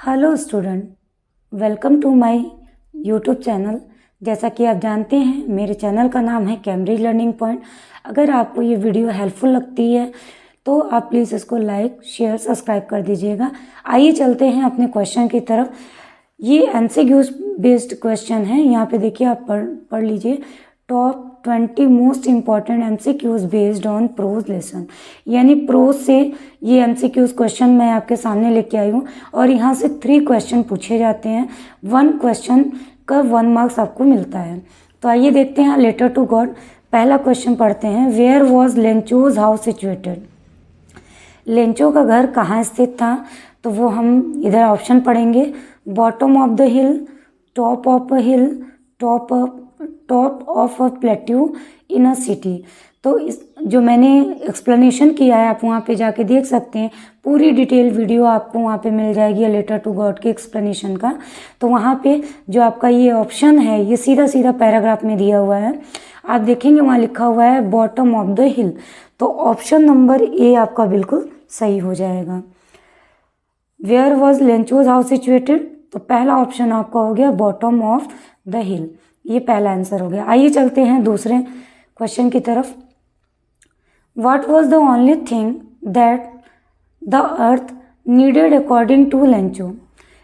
Hello student, welcome to my YouTube channel. जैसा कि आप जानते हैं मेरे चैनल का नाम है कैम्ब्रिज लर्निंग पॉइंट। अगर आपको ये वीडियो हेल्पफुल लगती है तो आप प्लीज़ इसको लाइक शेयर सब्सक्राइब कर दीजिएगा। आइए चलते हैं अपने क्वेश्चन की तरफ। ये एमसीक्यूज बेस्ड क्वेश्चन है। यहाँ पे देखिए, आप पढ़ लीजिए। Top 20 most important MCQs based on prose lesson, यानी प्रोज से ये एमसीक्यूज क्वेश्चन मैं आपके सामने लेके आई हूँ और यहाँ से 3 क्वेश्चन पूछे जाते हैं। 1 क्वेश्चन का 1 मार्क्स आपको मिलता है। तो आइए देखते हैं लेटर टू गॉड। पहला क्वेश्चन पढ़ते हैं। Where was Lencho's house situated? Lencho का घर कहाँ स्थित था? तो वो हम इधर ऑप्शन पढ़ेंगे। Bottom of the hill, top of a hill, top of a plateau, in a city. तो इस जो मैंने एक्सप्लेनेशन किया है आप वहाँ पे जाके देख सकते हैं। पूरी डिटेल वीडियो आपको वहाँ पे मिल जाएगी लेटर टू गॉड के एक्सप्लेनेशन का। तो वहाँ पे जो आपका ये ऑप्शन है ये सीधा सीधा पैराग्राफ में दिया हुआ है। आप देखेंगे वहाँ लिखा हुआ है बॉटम ऑफ द हिल। तो ऑप्शन नंबर ए आपका बिल्कुल सही हो जाएगा। Where was Lencho's house situated? तो पहला ऑप्शन आपका हो गया बॉटम ऑफ द हिल। ये पहला आंसर हो गया। आइए चलते हैं दूसरे क्वेश्चन की तरफ। What was the only thing that the earth needed according to Lencho?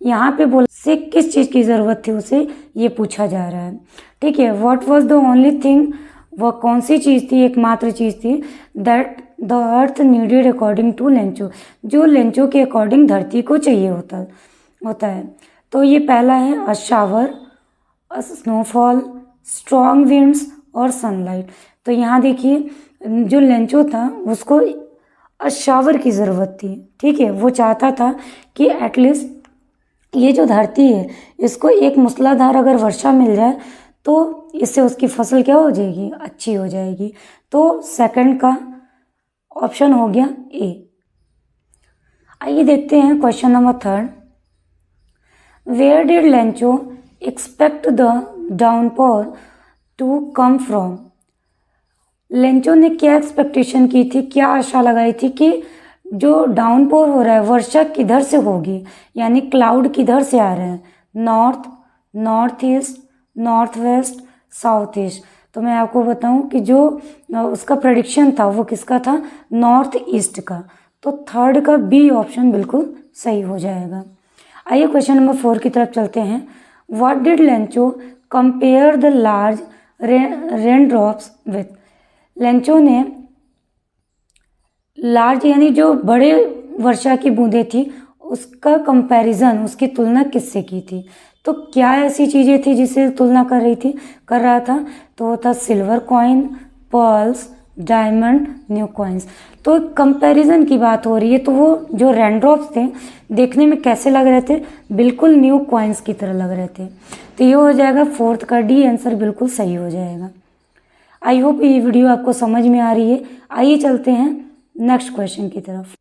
यहाँ पे बोल से किस चीज़ की ज़रूरत थी उसे ये पूछा जा रहा है। ठीक है, what was the only thing, वह कौन सी चीज़ थी, एकमात्र चीज़ थी, that the earth needed according to Lencho, जो लेंचो के अकॉर्डिंग धरती को चाहिए होता है। तो ये पहला है a shower, snowfall, strong winds और सनलाइट। तो यहाँ देखिए, जो लेंचो था उसको शावर की ज़रूरत थी। ठीक है, वो चाहता था कि एटलीस्ट ये जो धरती है इसको एक मूसलाधार अगर वर्षा मिल जाए तो इससे उसकी फसल क्या हो जाएगी, अच्छी हो जाएगी। तो सेकंड का ऑप्शन हो गया ए। आइए देखते हैं question number 3। Where did Lencho expect the downpour to come from? Lencho ने क्या एक्सपेक्टेशन की थी, क्या आशा लगाई थी कि जो डाउनपोर हो रहा है वर्षा किधर से होगी, यानी क्लाउड किधर से आ रहे हैं? North, north east, north west, south east. तो मैं आपको बताऊं कि जो उसका प्रेडिक्शन था वो किसका था? नॉर्थ ईस्ट का। तो थर्ड का बी ऑप्शन बिल्कुल सही हो जाएगा। आइए क्वेश्चन नंबर 4 की तरफ चलते हैं। What did Lencho compare the large rain drops with? Lencho ने लार्ज यानी जो बड़े वर्षा की बूंदें थी उसका कंपैरिजन, उसकी तुलना किससे की थी? तो क्या ऐसी चीज़ें थी जिससे तुलना कर रहा था? तो वो था silver coin, pearls, diamond, new coins. तो कंपैरिजन की बात हो रही है। तो वो जो रेनड्रॉप्स थे देखने में कैसे लग रहे थे? बिल्कुल न्यू कॉइन्स की तरह लग रहे थे। तो ये हो जाएगा फोर्थ का डी आंसर बिल्कुल सही हो जाएगा। आई होप ये वीडियो आपको समझ में आ रही है। आइए चलते हैं नेक्स्ट क्वेश्चन की तरफ।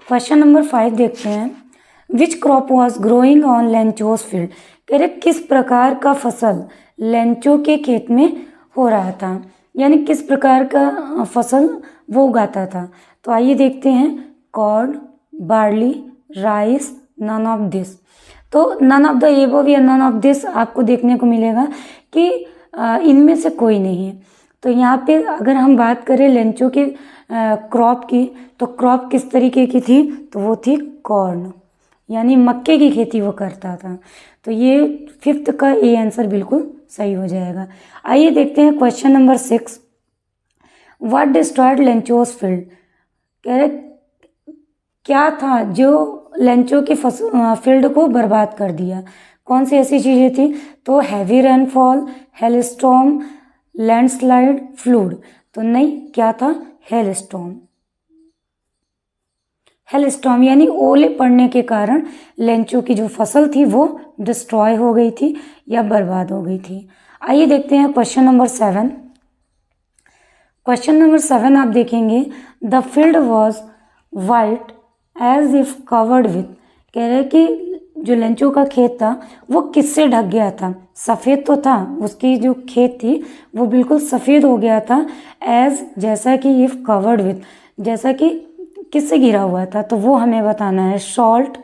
क्वेश्चन नंबर 5 देखते हैं। Which crop was growing on Lencho's field? कह रहे किस प्रकार का फसल लेंचो के खेत में हो रहा था, यानी किस प्रकार का फसल वो उगाता था। तो आइए देखते हैं। Corn, barley, rice, none of this. तो नन ऑफ द एबव या नन ऑफ दिस आपको देखने को मिलेगा कि इनमें से कोई नहीं है। तो यहाँ पे अगर हम बात करें लेंचो के क्रॉप की, तो क्रॉप किस तरीके की थी? तो वो थी कॉर्न, यानी मक्के की खेती वो करता था। तो ये 5th का ए आंसर बिल्कुल सही हो जाएगा। आइए देखते हैं question number 6। What destroyed Lencho's field? कह रहे क्या था जो लेंचो की फील्ड को बर्बाद कर दिया? कौन सी ऐसी चीज़ें थी? तो heavy rainfall, hailstorm, landslide, fluid. तो नहीं, क्या था? हेलस्टॉर्म यानी ओले पड़ने के कारण लेंचो की जो फसल थी वो डिस्ट्रॉय हो गई थी या बर्बाद हो गई थी। आइए देखते हैं क्वेश्चन नंबर 7। क्वेश्चन नंबर 7 आप देखेंगे। The field was white as if covered with. कह रहे कि जो लेंचो का खेत था वो किससे ढक गया था? सफ़ेद तो था, उसकी जो खेत थी वो बिल्कुल सफ़ेद हो गया था। एज जैसा कि, इफ कवर्ड विथ जैसा कि किससे घिरा हुआ था? तो वो हमें बताना है। Salt,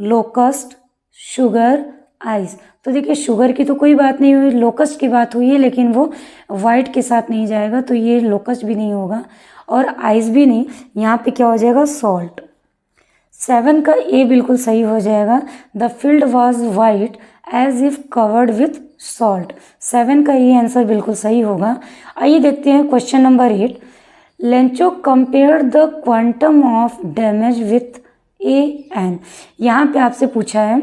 locust, sugar, ice. तो देखिए शुगर की तो कोई बात नहीं हुई, लोकस्ट की बात हुई है, लेकिन वो वाइट के साथ नहीं जाएगा, तो ये लोकस्ट भी नहीं होगा और आइस भी नहीं। यहाँ पे क्या हो जाएगा, सॉल्ट। 7 का ए बिल्कुल सही हो जाएगा। The field was white as if covered with salt. 7 का ये आंसर बिल्कुल सही होगा। आइए देखते हैं question number 8। Lencho compare the quantum of damage with a an. यहाँ पे आपसे पूछा है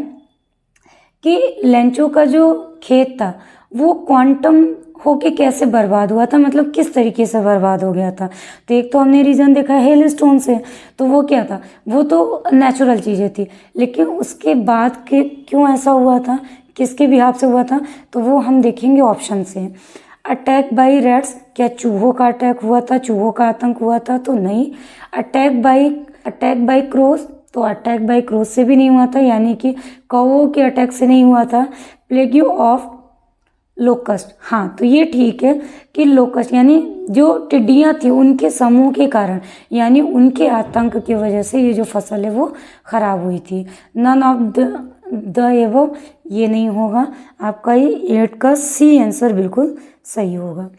कि लेंचो का जो खेत था वो क्वांटम होके कैसे बर्बाद हुआ था, मतलब किस तरीके से बर्बाद हो गया था। तो एक तो हमने रीज़न देखा हेल स्टोन से, तो वो क्या था, वो तो नेचुरल चीज़ें थी, लेकिन उसके बाद के क्यों ऐसा हुआ था, किसके बिहाफ से हुआ था, तो वो हम देखेंगे ऑप्शन से। अटैक बाई रैट्स, क्या चूहों का अटैक हुआ था, चूहों का आतंक हुआ था, तो नहीं। अटैक बाई क्रोस, तो अटैक बाई क्रोस से भी नहीं हुआ था, यानी कि कौवों के अटैक से नहीं हुआ था। प्लेग ऑफ लोकस्ट, हाँ तो ये ठीक है कि लोकस्ट यानी जो टिड्डियाँ थी उनके समूह के कारण, यानी उनके आतंक की वजह से ये जो फसल है वो खराब हुई थी। नन ऑफ द एबव, ये नहीं होगा आपका, ये 8 का सी आंसर बिल्कुल सही होगा।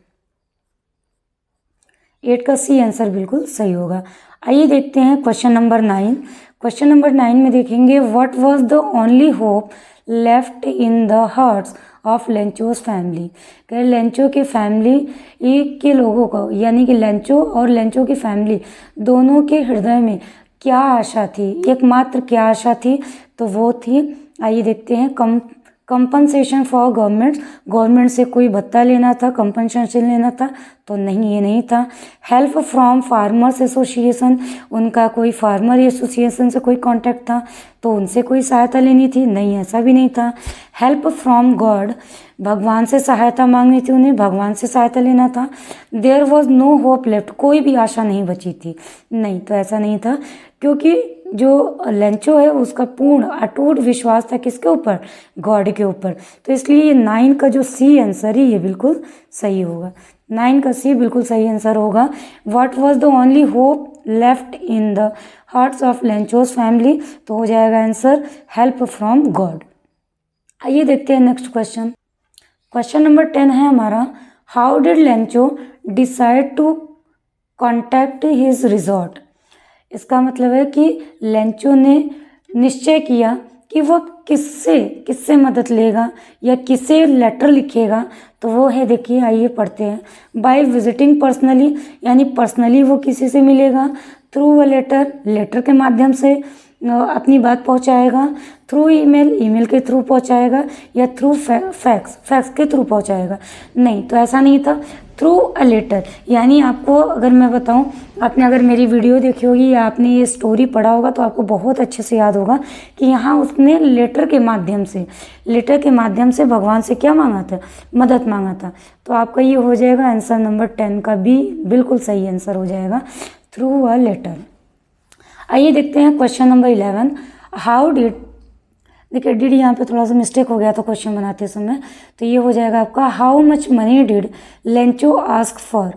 8 का सी आंसर बिल्कुल सही होगा। आइए देखते हैं क्वेश्चन नंबर 9। क्वेश्चन नंबर 9 में देखेंगे what was the only hope left in the hearts of Lencho's family. कह लेंचो के फैमिली के लोगों को, यानी कि लेंचो और लेंचो की फैमिली दोनों के हृदय में क्या आशा थी, एकमात्र क्या आशा थी, तो वो थी, आइए देखते हैं, कंपनसेशन फॉर गवर्नमेंट से कोई भत्ता लेना था, कंपनसेशन लेना था, तो नहीं ये नहीं था। हेल्प फ्रॉम फार्मर्स एसोसिएशन, उनका कोई फार्मर एसोसिएशन से कोई कांटेक्ट था, तो उनसे कोई सहायता लेनी थी, नहीं ऐसा भी नहीं था। हेल्प फ्रॉम गॉड, भगवान से सहायता मांगनी थी उन्हें, भगवान से सहायता लेना था। There was no hope left, कोई भी आशा नहीं बची थी, नहीं तो ऐसा नहीं था, क्योंकि जो लेंचो है उसका पूर्ण अटूट विश्वास था किसके ऊपर, गॉड के ऊपर। तो इसलिए ये 9 का जो सी आंसर है ये बिल्कुल सही होगा। 9 का सी बिल्कुल सही आंसर होगा। What was the only hope left in the hearts of Lencho's family, तो हो जाएगा आंसर हेल्प फ्रॉम गॉड। आइए देखते हैं नेक्स्ट क्वेश्चन। क्वेश्चन नंबर 10 है हमारा, how did Lencho decide to contact his resort. इसका मतलब है कि लेंचो ने निश्चय किया कि वह किससे मदद लेगा या किसे लेटर लिखेगा, तो वो है, देखिए आइए पढ़ते हैं। बाय विजिटिंग पर्सनली, यानी पर्सनली वो किसी से मिलेगा। थ्रू अ लेटर के माध्यम से अपनी बात पहुंचाएगा। थ्रू ईमेल के थ्रू पहुंचाएगा, या थ्रू फैक्स के थ्रू पहुंचाएगा, नहीं तो ऐसा नहीं था। थ्रू अ लेटर, यानी आपको अगर मैं बताऊं, आपने अगर मेरी वीडियो देखी होगी या आपने ये स्टोरी पढ़ा होगा तो आपको बहुत अच्छे से याद होगा कि यहाँ उसने लेटर के माध्यम से भगवान से क्या मांगा था, मदद मांगा था। तो आपका ये हो जाएगा आंसर नंबर 10 का बी बिल्कुल सही आंसर हो जाएगा, थ्रू अ लेटर। आइए देखते हैं क्वेश्चन नंबर 11। हाउ डिड, देखिए डिड यहाँ पे थोड़ा सा मिस्टेक हो गया था क्वेश्चन बनाते समय, तो ये हो जाएगा आपका how much money did Lencho ask for.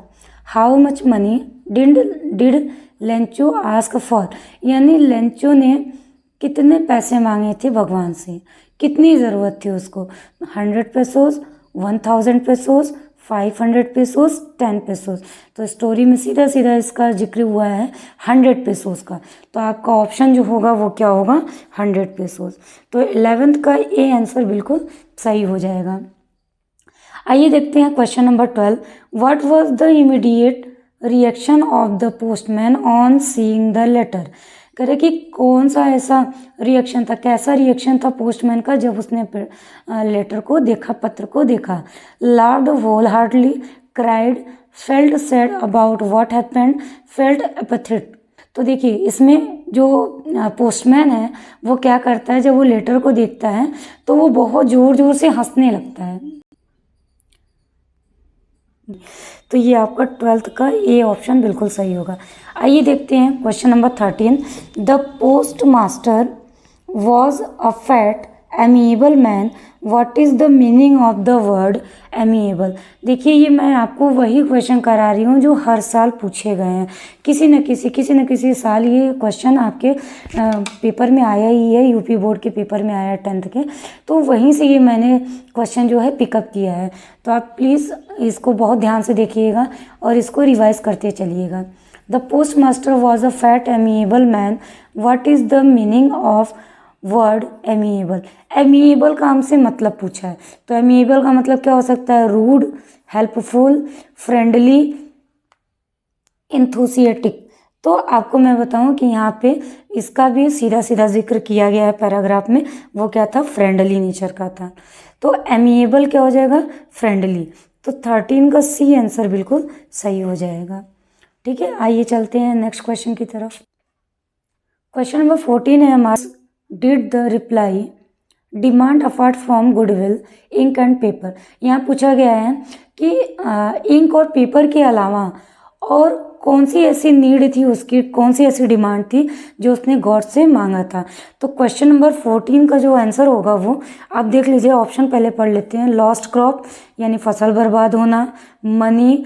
How much money did Lencho ask for, यानी लेंचो ने कितने पैसे मांगे थे भगवान से, कितनी ज़रूरत थी उसको। 100 पेसोस, 1000 पेसोस, 500 पेसोस, 10 पेसोस। तो स्टोरी में सीधा सीधा इसका जिक्र हुआ है 100 पेसोस का, तो आपका ऑप्शन जो होगा वो क्या होगा, 100 पेसोस। तो 11th का ए आंसर बिल्कुल सही हो जाएगा। आइए देखते हैं question number 12। What was the immediate reaction of the postman on seeing the letter. कह रहे कि कौन सा ऐसा रिएक्शन था, कैसा रिएक्शन था पोस्टमैन का जब उसने लेटर को देखा, पत्र को देखा। Loud, whole heartly, cried, felt sad about what happened, felt apathetic. तो देखिए इसमें जो पोस्टमैन है वो क्या करता है, जब वो लेटर को देखता है तो वो बहुत ज़ोर ज़ोर से हंसने लगता है। तो ये आपका 12th का ए ऑप्शन बिल्कुल सही होगा। आइए देखते हैं question number 13। The post master was a fat amiable man, what is the meaning of the word amiable. देखिए ये मैं आपको वही क्वेश्चन करा रही हूँ जो हर साल पूछे गए हैं, किसी न किसी साल ये क्वेश्चन आपके पेपर में आया ही है, यूपी बोर्ड के पेपर में आया 10th के, तो वहीं से ये मैंने क्वेश्चन जो है पिकअप किया है। तो आप प्लीज़ इसको बहुत ध्यान से देखिएगा और इसको रिवाइज करते चलिएगा। The post master was a fat amiable man, what is the meaning of word amiable. Amiable का हमसे मतलब पूछा है, तो एमिएबल का मतलब क्या हो सकता है? Rude, helpful, friendly, enthusiastic. तो आपको मैं बताऊं कि यहाँ पे इसका भी सीधा सीधा जिक्र किया गया है पैराग्राफ में, वो क्या था? फ्रेंडली नेचर का था। तो एमिएबल क्या हो जाएगा? फ्रेंडली। तो 13 का सी आंसर बिल्कुल सही हो जाएगा। ठीक है, आइए चलते हैं नेक्स्ट क्वेश्चन की तरफ। क्वेश्चन नंबर 14 है हमारा, did the reply demand apart from goodwill ink and paper. यहाँ पूछा गया है कि इंक और पेपर के अलावा और कौन सी ऐसी नीड थी उसकी, कौन सी ऐसी डिमांड थी जो उसने गॉड से मांगा था। तो क्वेश्चन नंबर 14 का जो आंसर होगा वो आप देख लीजिए, ऑप्शन पहले पढ़ लेते हैं। लॉस्ट क्रॉप यानी फसल बर्बाद होना, money,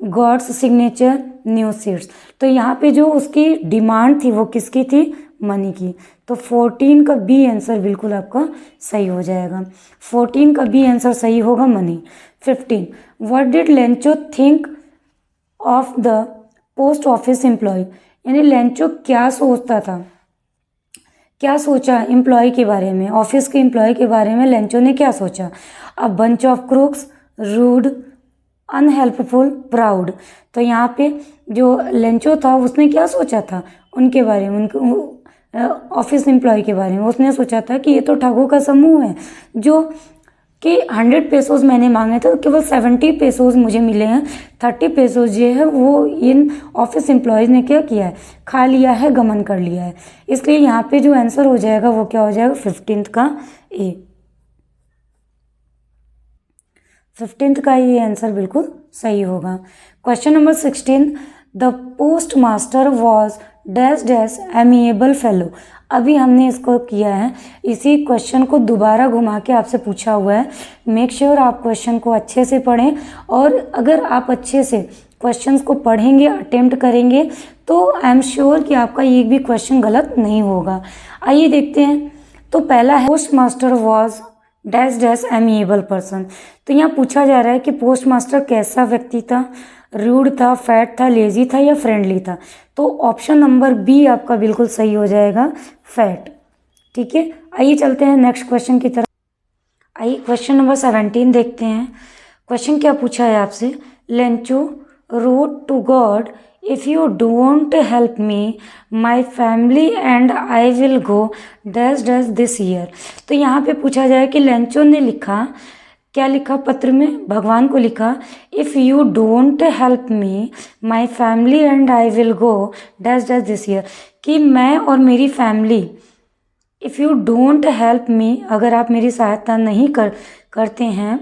God's signature, new seeds. तो यहाँ पे जो उसकी डिमांड थी वो किसकी थी? मनी की। तो 14 का बी आंसर बिल्कुल आपका सही हो जाएगा। 14 का बी आंसर सही होगा, money. 15, what did Lencho think of the post office employ. यानी लेंचो क्या सोचता था, क्या सोचा एम्प्लॉय के बारे में, ऑफिस के एम्प्लॉय के बारे में लेंचो ने क्या सोचा? A bunch of crooks, rude, unhelpful, proud. तो यहाँ पे जो लेंचो था उसने क्या सोचा था उनके बारे में, उनके ऑफिस एम्प्लॉय के बारे में। उसने सोचा था कि ये तो ठगों का समूह है, जो कि 100 पेसोज मैंने मांगे थे तो केवल 70 पेसोज मुझे मिले हैं, 30 पेसोज जो है वो इन ऑफिस एम्प्लॉयज़ ने क्या किया है? खा लिया है, गमन कर लिया है। इसलिए यहाँ पे जो आंसर हो जाएगा वो क्या हो जाएगा? 15 का ए। 15 का ये आंसर बिल्कुल सही होगा। Question number 16, the post master was dash dash amiable fellow. अभी हमने इसको किया है, इसी क्वेश्चन को दोबारा घुमा के आपसे पूछा हुआ है। मेक श्योर आप क्वेश्चन को अच्छे से पढ़ें, और अगर आप अच्छे से क्वेश्चंस को पढ़ेंगे, अटेम्प्ट करेंगे, तो आई एम श्योर कि आपका एक भी क्वेश्चन गलत नहीं होगा। आइए देखते हैं। तो पहला है, post master was dash dash amiable person. तो यहाँ पूछा जा रहा है कि पोस्ट मास्टर कैसा व्यक्ति था? रूड था, फैट था, लेजी था या फ्रेंडली था? तो ऑप्शन नंबर बी आपका बिल्कुल सही हो जाएगा, फैट। ठीक है, आइए चलते हैं नेक्स्ट क्वेश्चन की तरफ। आइए क्वेश्चन नंबर 17 देखते हैं। क्वेश्चन क्या पूछा है आपसे? Lencho wrote to God, if you don't help me my family and I will go dash dash this year. तो यहाँ पे पूछा जाए कि लेंचो ने लिखा, क्या लिखा पत्र में? भगवान को लिखा, if you don't help me my family and I will go dash dash this year, कि मैं और मेरी family, if you don't help मी, अगर आप मेरी सहायता नहीं करते हैं,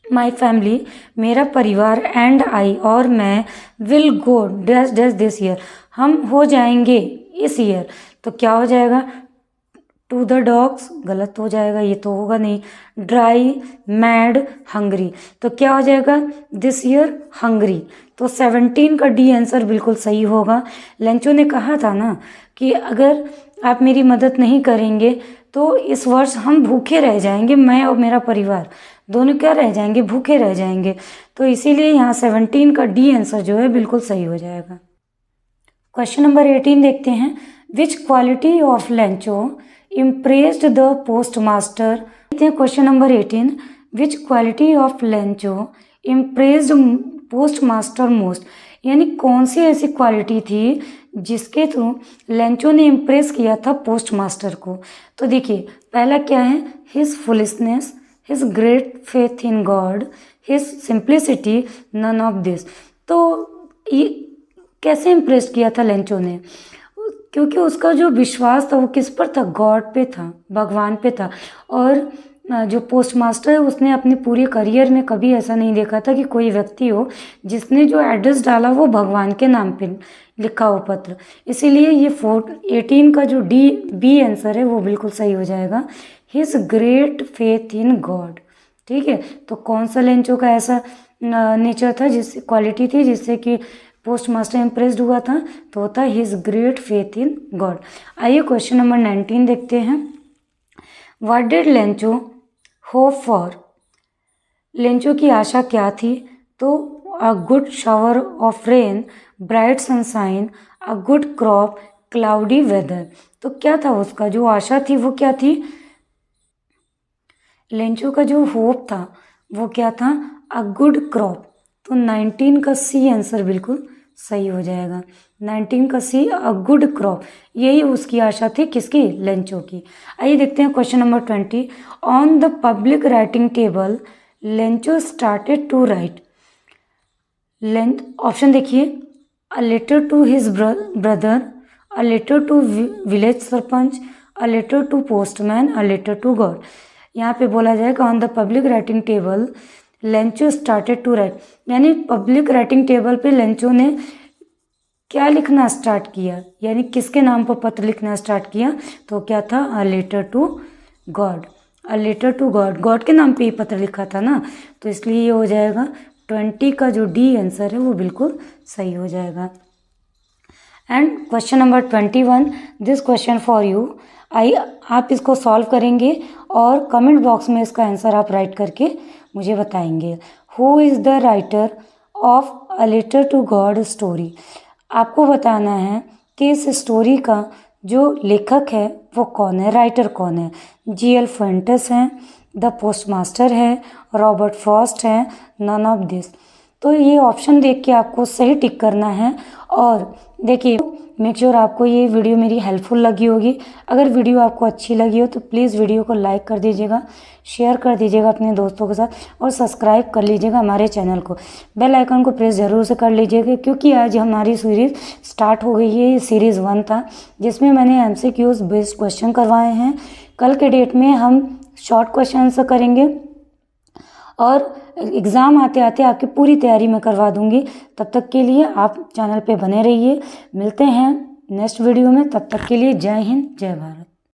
माई फैमिली, मेरा परिवार, एंड आई, और मैं, will go dash dash this year, हम हो जाएंगे इस ईयर। तो क्या हो जाएगा? टू द डॉग्स, गलत हो जाएगा, ये तो होगा नहीं। ड्राई, मैड, हंग्री, तो क्या हो जाएगा? This year hungry. तो 17 का डी आंसर बिल्कुल सही होगा। लेंचो ने कहा था ना कि अगर आप मेरी मदद नहीं करेंगे तो इस वर्ष हम भूखे रह जाएंगे, मैं और मेरा परिवार दोनों क्या रह जाएंगे? भूखे रह जाएंगे। तो इसीलिए यहाँ 17 का डी आंसर जो है बिल्कुल सही हो जाएगा। क्वेश्चन नंबर 18 देखते हैं। विच quality of Lencho impressed the post master. देखते हैं question number 18, which quality of Lencho impressed post master most. यानी कौन सी ऐसी क्वालिटी थी जिसके थ्रू लेंचो ने इम्प्रेस किया था पोस्ट मास्टर को। तो देखिए पहला क्या है? His foolishness, his great faith in God, his simplicity, none of this. तो ये कैसे इम्प्रेस किया था लेंचो ने? क्योंकि उसका जो विश्वास था वो किस पर था? गॉड पे था, भगवान पे था। और जो पोस्ट मास्टर है उसने अपने पूरे करियर में कभी ऐसा नहीं देखा था कि कोई व्यक्ति हो जिसने जो एड्रेस डाला वो भगवान के नाम पे लिखा हो पत्र। इसीलिए ये 18 का जो बी आंसर है वो बिल्कुल सही हो जाएगा, his great faith in God. ठीक है, तो कौन सा लेंचो का ऐसा नेचर था, जिससे क्वालिटी थी जिससे कि पोस्ट मास्टर इम्प्रेस्ड हुआ था, तो होता है his great faith in God. आइए क्वेश्चन नंबर 19 देखते हैं। What did Lencho hope for? Lencho की आशा क्या थी? तो a good shower of rain, bright sunshine, a good crop, cloudy weather. तो क्या था उसका जो आशा थी वो क्या थी? लेंचो का जो होप था वो क्या था? अ गुड क्रॉप। तो 19 का सी आंसर बिल्कुल सही हो जाएगा। 19 का सी, अ गुड क्रॉप, यही उसकी आशा थी, किसकी? लेंचो की। आइए देखते हैं question number 20। On the public writing table Lencho started to write. Option देखिए, a letter to his brother, a letter to village sarpanch, a letter to postman, a letter to God. यहाँ पे बोला जाएगा on the public writing table Lencho started to write, यानी public writing table पे Lencho ने क्या लिखना स्टार्ट किया, यानी किसके नाम पर पत्र लिखना स्टार्ट किया? तो क्या था? A letter to God. A letter to God, God के नाम पे ही पत्र लिखा था ना, तो इसलिए ये हो जाएगा 20 का जो डी आंसर है वो बिल्कुल सही हो जाएगा। And question number 21, this question for you. आइए आप इसको सॉल्व करेंगे और कमेंट बॉक्स में इसका आंसर आप राइट करके मुझे बताएंगे। Who is the writer of a letter to God story? आपको बताना है कि इस स्टोरी का जो लेखक है वो कौन है, राइटर कौन है। G.L. फुएंटेस हैं, द पोस्टमास्टर है, रॉबर्ट फ्रॉस्ट है, नन ऑफ दिस। तो ये ऑप्शन देख के आपको सही टिक करना है। और देखिए, मेक श्योर आपको ये वीडियो मेरी हेल्पफुल लगी होगी। अगर वीडियो आपको अच्छी लगी हो तो प्लीज़ वीडियो को लाइक कर दीजिएगा, शेयर कर दीजिएगा अपने दोस्तों के साथ और सब्सक्राइब कर लीजिएगा हमारे चैनल को। बेल आइकन को प्रेस ज़रूर से कर लीजिएगा, क्योंकि आज हमारी सीरीज़ स्टार्ट हो गई है। ये सीरीज़ 1 था जिसमें मैंने MCQs बेस्ड क्वेश्चन करवाए हैं। कल के डेट में हम शॉर्ट क्वेश्चन आंसर करेंगे और एग्ज़ाम आते आते आपकी पूरी तैयारी मैं करवा दूंगी। तब तक के लिए आप चैनल पे बने रहिए। मिलते हैं नेक्स्ट वीडियो में, तब तक के लिए जय हिंद, जय भारत।